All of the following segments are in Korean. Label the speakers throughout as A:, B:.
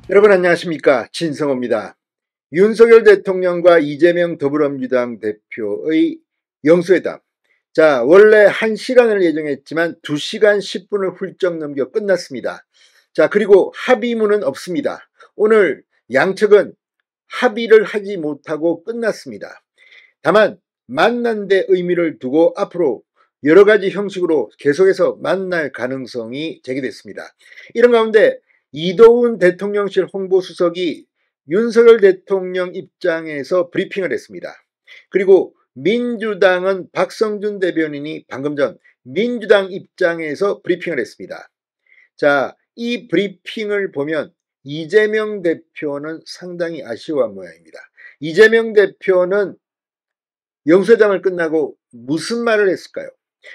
A: 여러분 안녕하십니까, 진성호입니다. 윤석열 대통령과 이재명 더불어민주당 대표의 영수회담. 자, 원래 1시간을 예정했지만 2시간 10분을 훌쩍 넘겨 끝났습니다. 자, 그리고 합의문은 없습니다. 오늘 양측은 합의를 하지 못하고 끝났습니다. 다만 만난 데 의미를 두고 앞으로 여러 가지 형식으로 계속해서 만날 가능성이 제기됐습니다. 이런 가운데 이도훈 대통령실 홍보수석이 윤석열 대통령 입장에서 브리핑을 했습니다. 그리고 민주당은 박성준 대변인이 방금 전 민주당 입장에서 브리핑을 했습니다. 자, 이 브리핑을 보면 이재명 대표는 상당히 아쉬워한 모양입니다. 이재명 대표는 영수회담을 끝나고 무슨 말을 했을까요?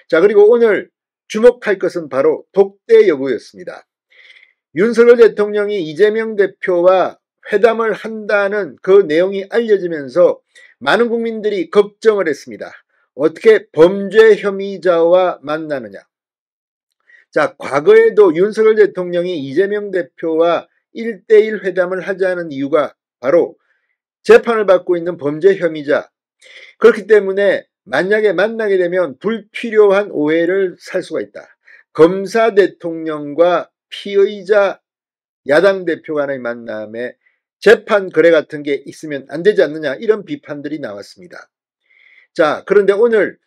A: 자, 그리고 오늘 주목할 것은 바로 독대 여부였습니다. 윤석열 대통령이 이재명 대표와 회담을 한다는 그 내용이 알려지면서 많은 국민들이 걱정을 했습니다. 어떻게 범죄 혐의자와 만나느냐. 자, 과거에도 윤석열 대통령이 이재명 대표와 1대1 회담을 하자는 이유가 바로 재판을 받고 있는 범죄 혐의자, 그렇기 때문에 만약에 만나게 되면 불필요한 오해를 살 수가 있다. 검사 대통령과 피의자 야당 대표 간의 만남에 재판 거래 같은 게 있으면 안 되지 않느냐, 이런 비판들이 나왔습니다. 자, 그런데 오늘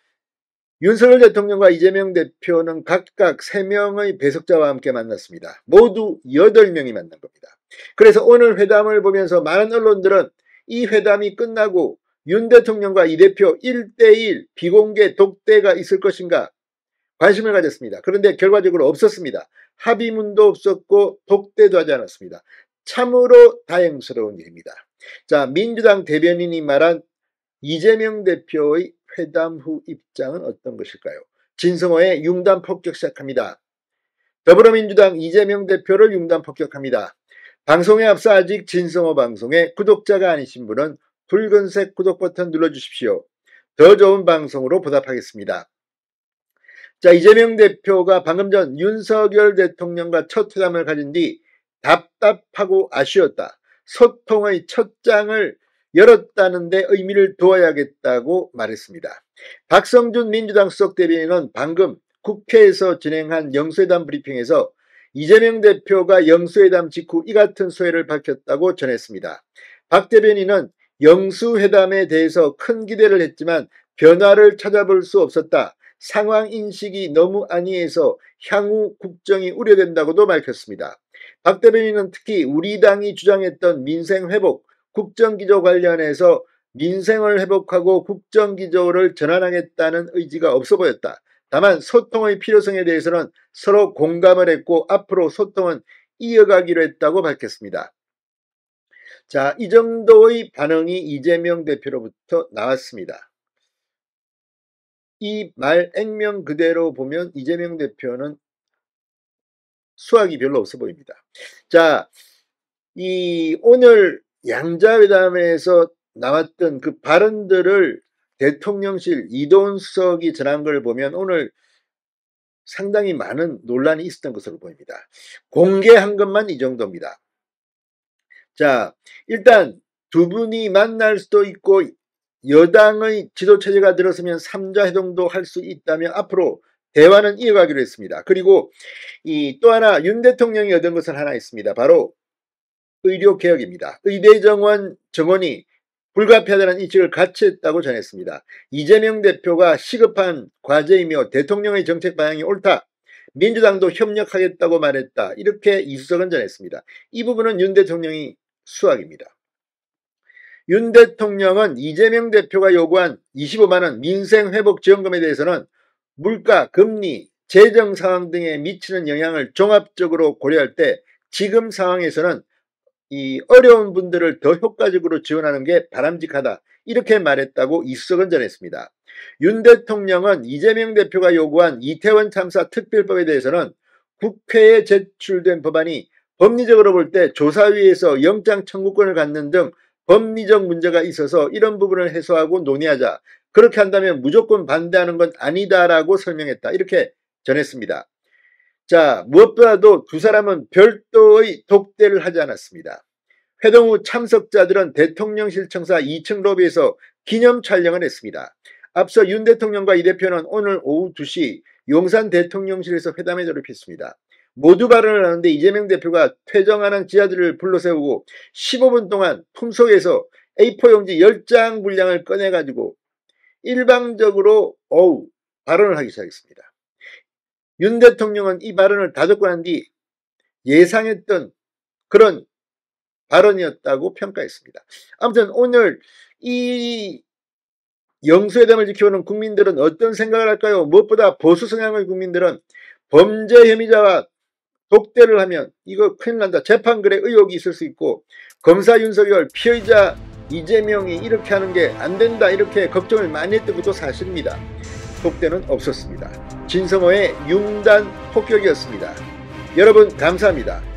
A: 윤석열 대통령과 이재명 대표는 각각 3명의 배석자와 함께 만났습니다. 모두 8명이 만난 겁니다. 그래서 오늘 회담을 보면서 많은 언론들은 이 회담이 끝나고 윤 대통령과 이 대표 1대1 비공개 독대가 있을 것인가 관심을 가졌습니다. 그런데 결과적으로 없었습니다. 합의문도 없었고 독대도 하지 않았습니다. 참으로 다행스러운 일입니다. 자, 민주당 대변인이 말한 이재명 대표의 회담 후 입장은 어떤 것일까요? 진성호의 융단 폭격 시작합니다. 더불어민주당 이재명 대표를 융단 폭격합니다. 방송에 앞서 아직 진성호 방송에 구독자가 아니신 분은 붉은색 구독 버튼 눌러주십시오. 더 좋은 방송으로 보답하겠습니다. 자, 이재명 대표가 방금 전 윤석열 대통령과 첫 회담을 가진 뒤 답답하고 아쉬웠다. 소통의 첫 장을 열었다는 데 의미를 두어야겠다고 말했습니다. 박성준 민주당 수석 대변인은 방금 국회에서 진행한 영수회담 브리핑에서 이재명 대표가 영수회담 직후 이 같은 소회를 밝혔다고 전했습니다. 박 대변인은 영수회담에 대해서 큰 기대를 했지만 변화를 찾아볼 수 없었다. 상황 인식이 너무 안이해서 향후 국정이 우려된다고도 밝혔습니다. 박 대변인은 특히 우리 당이 주장했던 민생회복, 국정기조 관련해서 민생을 회복하고 국정기조를 전환하겠다는 의지가 없어 보였다. 다만 소통의 필요성에 대해서는 서로 공감을 했고 앞으로 소통은 이어가기로 했다고 밝혔습니다. 자, 이 정도의 반응이 이재명 대표로부터 나왔습니다. 이 말 액면 그대로 보면 이재명 대표는 수확이 별로 없어 보입니다. 자, 이 오늘 양자회담에서 나왔던 그 발언들을 대통령실 이도훈 수석이 전한 걸 보면 오늘 상당히 많은 논란이 있었던 것으로 보입니다. 공개한 것만 이 정도입니다. 자, 일단 두 분이 만날 수도 있고 여당의 지도체제가 들었으면 3자 회동도 할 수 있다면 앞으로 대화는 이어가기로 했습니다. 그리고 또 하나 윤 대통령이 얻은 것은 하나 있습니다. 바로 의료개혁입니다. 의대 정원이 불가피하다는 인식을 같이 했다고 전했습니다. 이재명 대표가 시급한 과제이며 대통령의 정책 방향이 옳다. 민주당도 협력하겠다고 말했다. 이렇게 이수석은 전했습니다. 이 부분은 윤 대통령이 수확입니다. 윤 대통령은 이재명 대표가 요구한 25만원 민생회복지원금에 대해서는 물가, 금리, 재정 상황 등에 미치는 영향을 종합적으로 고려할 때 지금 상황에서는 이 어려운 분들을 더 효과적으로 지원하는 게 바람직하다. 이렇게 말했다고 이수석은 전했습니다. 윤 대통령은 이재명 대표가 요구한 이태원 참사 특별법에 대해서는 국회에 제출된 법안이 법리적으로 볼 때 조사위에서 영장 청구권을 갖는 등 법리적 문제가 있어서 이런 부분을 해소하고 논의하자. 그렇게 한다면 무조건 반대하는 건 아니다라고 설명했다. 이렇게 전했습니다. 자, 무엇보다도 두 사람은 별도의 독대를 하지 않았습니다. 회동 후 참석자들은 대통령실 청사 2층 로비에서 기념 촬영을 했습니다. 앞서 윤 대통령과 이 대표는 오늘 오후 2시 용산 대통령실에서 회담에 돌입했습니다. 모두 발언을 하는데 이재명 대표가 퇴정하는 지하들을 불러세우고 15분 동안 품속에서 A4 용지 10장 분량을 꺼내가지고 일방적으로 발언을 하기 시작했습니다. 윤 대통령은 이 발언을 다 듣고 난 뒤 예상했던 그런 발언이었다고 평가했습니다. 아무튼 오늘 이 영수회담을 지켜오는 국민들은 어떤 생각을 할까요? 무엇보다 보수 성향의 국민들은 범죄 혐의자와 독대를 하면 이거 큰일 난다. 재판글에 의혹이 있을 수 있고 검사 윤석열, 피의자 이재명이 이렇게 하는 게 안 된다 이렇게 걱정을 많이 했던 것도 사실입니다. 독대는 없었습니다. 진성호의 융단 폭격이었습니다. 여러분 감사합니다.